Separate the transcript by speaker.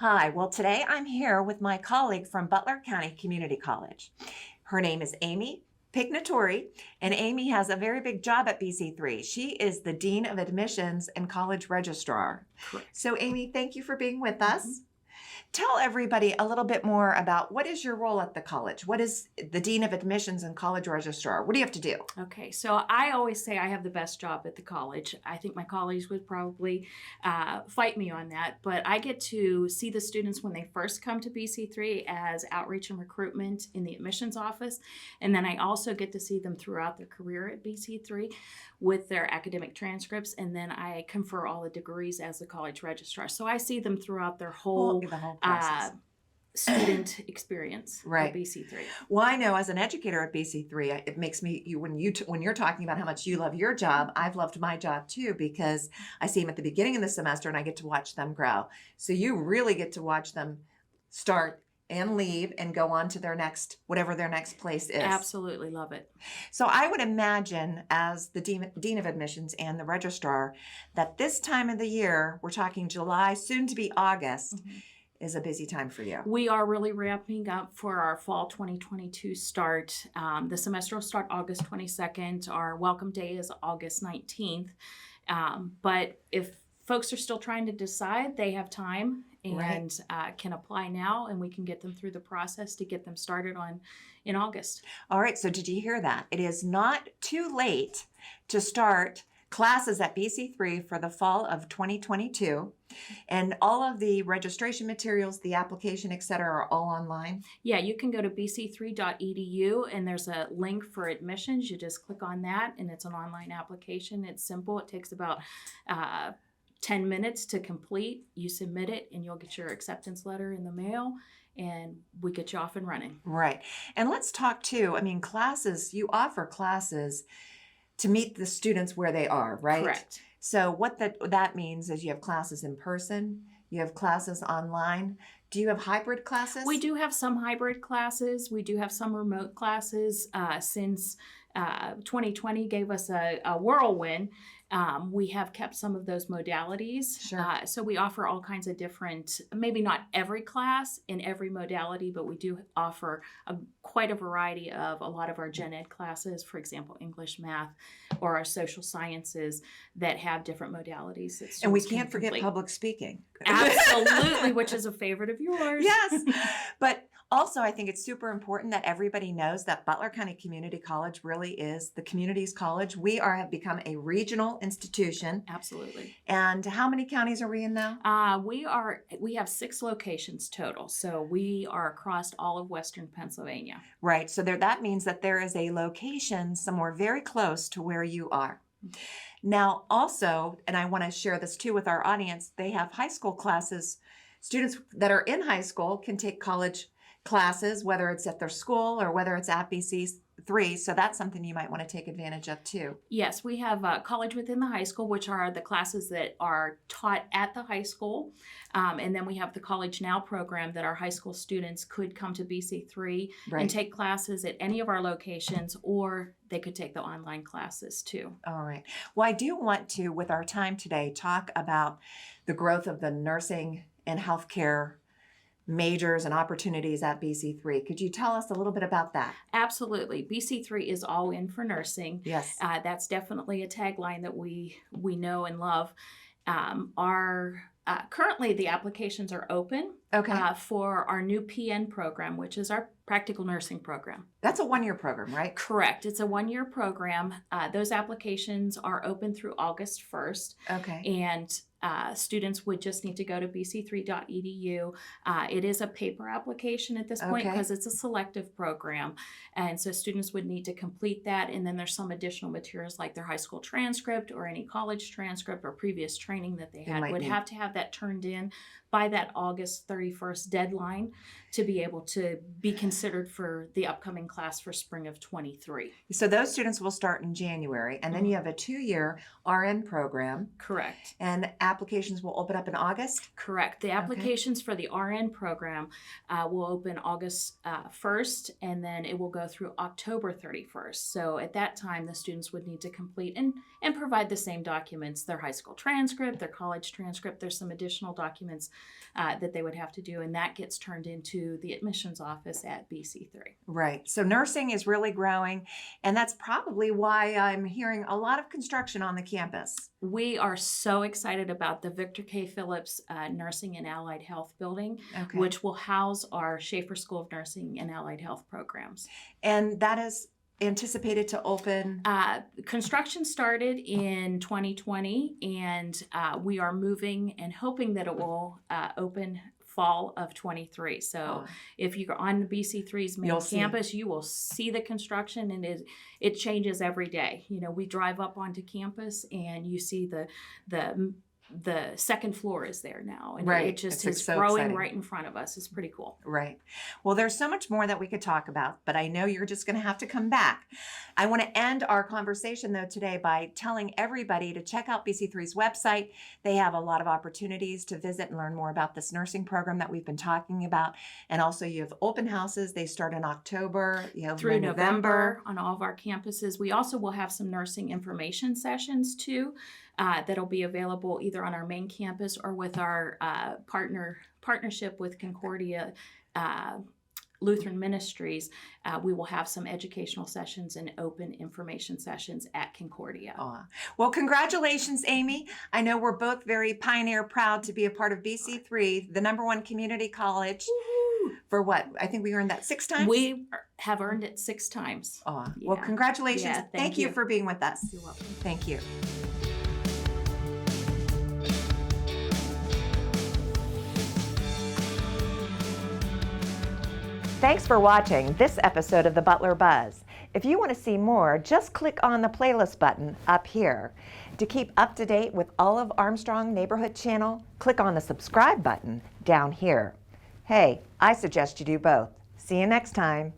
Speaker 1: Hi, well, today I'm here with my colleague from Butler County Community College. Her name is Amy Pignatore, and Amy has a very big job at BC3. She is the Dean of Admissions and College Registrar.
Speaker 2: Correct.
Speaker 1: So, Amy, thank you for being with us. Tell everybody a little bit more about what is your role at the college? What is the Dean of Admissions and College Registrar? What do you have to do?
Speaker 2: Okay, so I always say I have the best job at the college. I think my colleagues would probably fight me on that, but I get to see the students when they first come to BC3 as outreach and recruitment in the admissions office, and then I also get to see them throughout their career at BC3 with their academic transcripts, and then I confer all the degrees as the college registrar. So I see them throughout their whole
Speaker 1: Student
Speaker 2: experience
Speaker 1: right.
Speaker 2: at BC3.
Speaker 1: Well, I know as an educator at BC3, it makes me when you're talking about how much you love your job, I've loved my job too, because I see them at the beginning of the semester and I get to watch them grow. So you really get to watch them start and leave and go on to their next, whatever their next place is.
Speaker 2: Absolutely love it.
Speaker 1: So I would imagine, as the Dean of Admissions and the registrar, that this time of the year, we're talking July, soon to be August, is a busy time for you.
Speaker 2: We are really ramping up for our fall 2022 start. The semester will start August 22nd. Our welcome day is August 19th. But if folks are still trying to decide, they have time and can apply now, and we can get them through the process to get them started in August.
Speaker 1: All right, so did you hear that? It is not too late to start classes at BC3 for the fall of 2022, and all of the registration materials, the application, etc., are all online.
Speaker 2: Yeah, you can go to bc3.edu and there's a link for admissions. You just click on that and it's an online application. It's simple. It takes about 10 minutes to complete. You submit it and you'll get your acceptance letter in the mail, and we get you off and running.
Speaker 1: Right. And let's talk too, classes, you offer classes to meet the students where they are, right?
Speaker 2: Correct.
Speaker 1: So what that means is you have classes in person, you have classes online. Do you have hybrid classes?
Speaker 2: We do have some hybrid classes. We do have some remote classes. Since 2020 gave us a whirlwind, we have kept some of those modalities.
Speaker 1: Sure.
Speaker 2: So we offer all kinds of different, maybe not every class in every modality, but we do offer quite a variety of a lot of our gen ed classes, for example, English, math, or our social sciences that have different modalities.
Speaker 1: And we can't forget public speaking.
Speaker 2: Absolutely, which is a favorite of yours.
Speaker 1: Yes, but also, I think it's super important that everybody knows that Butler County Community College really is the community's college. We have become a regional institution.
Speaker 2: Absolutely.
Speaker 1: And how many counties are we in now?
Speaker 2: We have 6 locations total. So we are across all of Western Pennsylvania.
Speaker 1: Right. So that means that there is a location somewhere very close to where you are. Now, also, and I want to share this too with our audience, they have high school classes. Students that are in high school can take college classes, whether it's at their school or whether it's at BC3. So that's something you might want to take advantage of too.
Speaker 2: Yes, we have college within the high school, which are the classes that are taught at the high school. And then we have the College Now program that our high school students could come to BC3 and take classes at any of our locations, or they could take the online classes too.
Speaker 1: All right. Well, I do want to, with our time today, talk about the growth of the nursing and healthcare majors and opportunities at BC3. Could you tell us a little bit about that?
Speaker 2: Absolutely. BC3 is all in for nursing.
Speaker 1: Yes.
Speaker 2: That's definitely a tagline that we know and love. Currently, the applications are open for our new PN program, which is our practical nursing program.
Speaker 1: That's a 1-year program, right?
Speaker 2: Correct. It's a 1-year program. Those applications are open through August 1st.
Speaker 1: Okay.
Speaker 2: And students would just need to go to bc3.edu. It is a paper application at this point because it's a selective program. And so students would need to complete that. And then there's some additional materials like their high school transcript or any college transcript or previous training that they had would have to have that turned in by that August 31st deadline to be able to be considered for the upcoming class for spring of 23.
Speaker 1: So those students will start in January, and then you have a 2-year RN program.
Speaker 2: Correct.
Speaker 1: And applications will open up in August?
Speaker 2: Correct. The applications for the RN program will open August 1st, and then it will go through October 31st. So at that time, the students would need to complete and provide the same documents, their high school transcript, their college transcript. There's some additional documents that they would have to do, and that gets turned into the admissions office at BC3.
Speaker 1: Right. So nursing is really growing, and that's probably why I'm hearing a lot of construction on the campus.
Speaker 2: We are so excited about the Victor K. Phillips Nursing and Allied Health building, which will house our Schaefer School of Nursing and Allied Health programs.
Speaker 1: And that is anticipated to open?
Speaker 2: Construction started in 2020, and we are moving and hoping that it will open fall of 23. So if you're on the BC3's main campus, you will see the construction, and it changes every day. You know, we drive up onto campus and you see the second floor is there now, and it just is so growing exciting. Right in front of us. It's pretty cool.
Speaker 1: Right. Well, there's so much more that we could talk about, but I know you're just going to have to come back. I want to end our conversation though today by telling everybody to check out BC3's website. They have a lot of opportunities to visit and learn more about this nursing program that we've been talking about. And also you have open houses. They start in October,
Speaker 2: through November on all of our campuses. We also will have some nursing information sessions too. That'll be available either on our main campus or with our partnership with Concordia Lutheran Ministries. We will have some educational sessions and open information sessions at Concordia.
Speaker 1: Well, congratulations, Amy. I know we're both very pioneer proud to be a part of BC3, the #1 community college. Woo-hoo. For what? I think we earned that 6 times?
Speaker 2: We have earned it 6 times.
Speaker 1: Well, congratulations.
Speaker 2: Yeah,
Speaker 1: thank you for being with us.
Speaker 2: You're welcome.
Speaker 1: Thank you. Thanks for watching this episode of the Butler Buzz. If you want to see more, just click on the playlist button up here. To keep up to date with all of Armstrong Neighborhood Channel, click on the subscribe button down here. Hey, I suggest you do both. See you next time.